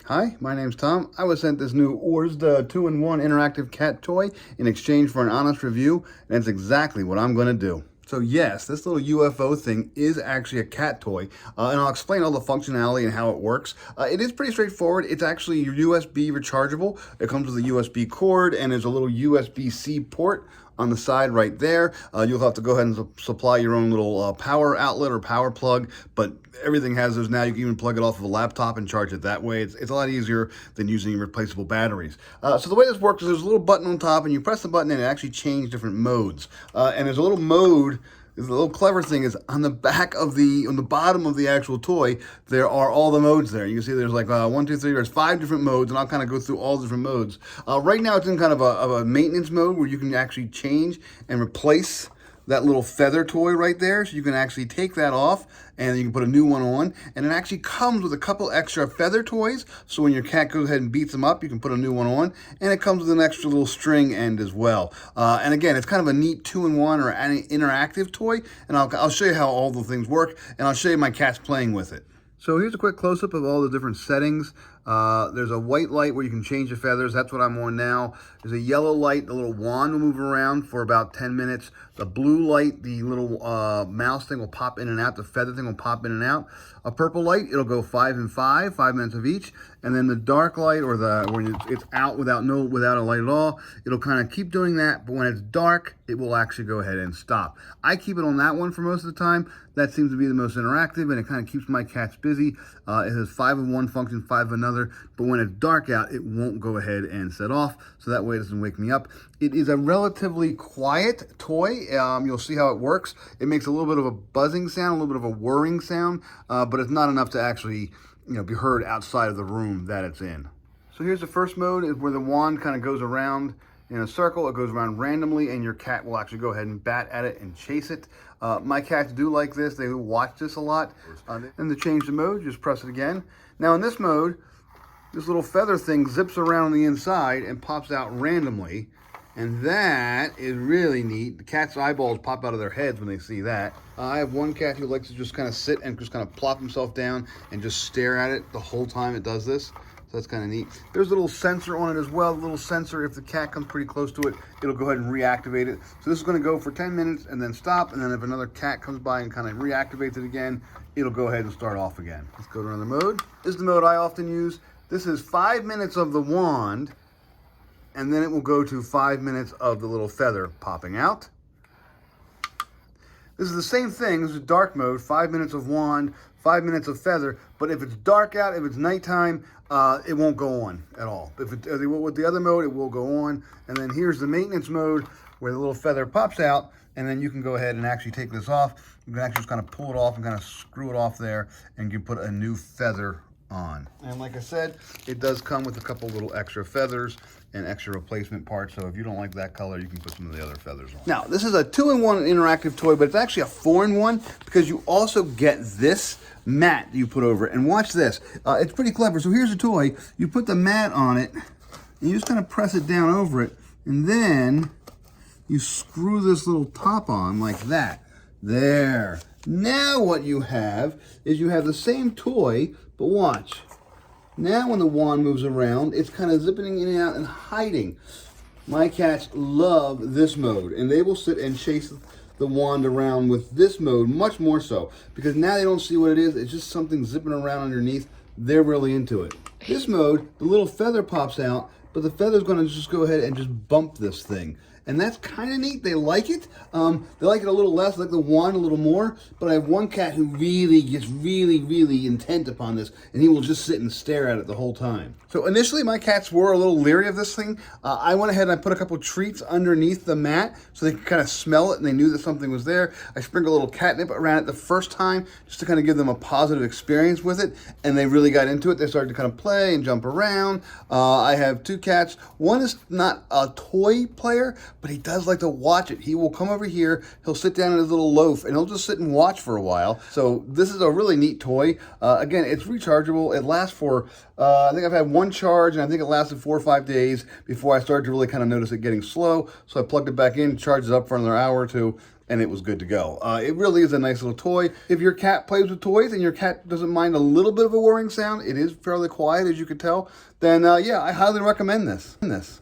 Hi, my name's Tom. I was sent this new ORSDA 2-in-1 interactive cat toy in exchange for an honest review, and it's exactly what I'm going to do. So yes, this little UFO thing is actually a cat toy, and I'll explain all the functionality and how it works. It is pretty straightforward. It's actually USB rechargeable. It comes with a USB cord, and there's a little USB-C port on the side right there. You'll have to go ahead and supply your own little power outlet or power plug, but everything has those now. You can even plug it off of a laptop and charge it that way. It's a lot easier than using replaceable batteries. So the way this works is there's a little button on top, and you press the button and it actually changes different modes. And there's a little mode. The little clever thing is on the back of on the bottom of the actual toy, there are all the modes there. You can see there's like 1, 2, 3, there's 5 different modes, and I'll kind of go through all the different modes. Right now it's in kind of a maintenance mode where you can actually change and replace that little feather toy right there. So you can actually take that off and you can put a new one on. And it actually comes with a couple extra feather toys. So when your cat goes ahead and beats them up, you can put a new one on. And it comes with an extra little string end as well. And again, it's kind of a neat 2-in-1 or an interactive toy. And I'll show you how all the things work. And I'll show you my cats playing with it. So here's a quick close-up of all the different settings. There's a white light where you can change the feathers. That's what I'm on now. There's a yellow light. The little wand will move around for about 10 minutes. The blue light, the little mouse thing will pop in and out. The feather thing will pop in and out. A purple light, it'll go 5 and 5, 5 minutes of each. And then the dark light, or when it's out without a light at all, it'll kind of keep doing that. But when it's dark, it will actually go ahead and stop. I keep it on that one for most of the time. That seems to be the most interactive, and it kind of keeps my cats busy. It has 5 of one function, 5 of another. But when it's dark out, it won't go ahead and set off. So that way it doesn't wake me up. It is a relatively quiet toy. You'll see how it works. It makes a little bit of a buzzing sound, a little bit of a whirring sound, but it's not enough to actually, be heard outside of the room that it's in. So here's the first mode, is where the wand kind of goes around in a circle. It goes around randomly, and your cat will actually go ahead and bat at it and chase it. My cats do like this. They watch this a lot. And to change the mode, just press it again. Now in this mode, this little feather thing zips around on the inside and pops out randomly. And that is really neat. The cat's eyeballs pop out of their heads when they see that. I have one cat who likes to just kind of sit and just kind of plop himself down and just stare at it the whole time it does this. So that's kind of neat. There's a little sensor on it as well. A little sensor, if the cat comes pretty close to it, it'll go ahead and reactivate it. So this is going to go for 10 minutes and then stop. And then if another cat comes by and kind of reactivates it again, it'll go ahead and start off again. Let's go to another mode. This is the mode I often use. This is 5 minutes of the wand, and then it will go to 5 minutes of the little feather popping out. This is the same thing. This is dark mode, 5 minutes of wand, 5 minutes of feather. But if it's dark out, if it's nighttime, it won't go on at all. With the other mode, it will go on. And then here's the maintenance mode where the little feather pops out, and then you can go ahead and actually take this off. You can actually just kind of pull it off and kind of screw it off there, and you can put a new feather on. And like I said, it does come with a couple little extra feathers and extra replacement parts, so if you don't like that color, you can put some of the other feathers on. Now, this is a 2-in-1 interactive toy, but it's actually a 4-in-1 because you also get this mat that you put over it. And watch this. It's pretty clever. So here's the toy. You put the mat on it, and you just kind of press it down over it, and then you screw this little top on like that. There. Now what you have is you have the same toy, but watch. Now when the wand moves around, it's kind of zipping in and out and hiding. My cats love this mode, and they will sit and chase the wand around with this mode much more so, because now they don't see what it is. It's just something zipping around underneath. They're really into it. This mode, the little feather pops out, but the feather's going to just go ahead and just bump this thing. And that's kind of neat. They like it. They like it a little less, like the wand a little more. But I have one cat who really gets really intent upon this, and he will just sit and stare at it the whole time. So initially, my cats were a little leery of this thing. I went ahead and I put a couple treats underneath the mat so they could kind of smell it and they knew that something was there. I sprinkled a little catnip around it the first time just to kind of give them a positive experience with it, and they really got into it. They started to kind of play and jump around. I have 2 cats. One is not a toy player, but he does like to watch it. He will come over here, he'll sit down in his little loaf, and he'll just sit and watch for a while. So this is a really neat toy. Again, it's rechargeable. It lasts for, I think I've had one charge, and I think it lasted 4 or 5 days before I started to really kind of notice it getting slow. So I plugged it back in, charged it up for another hour or two, and it was good to go. It really is a nice little toy. If your cat plays with toys and your cat doesn't mind a little bit of a whirring sound, it is fairly quiet as you can tell, then yeah, I highly recommend this.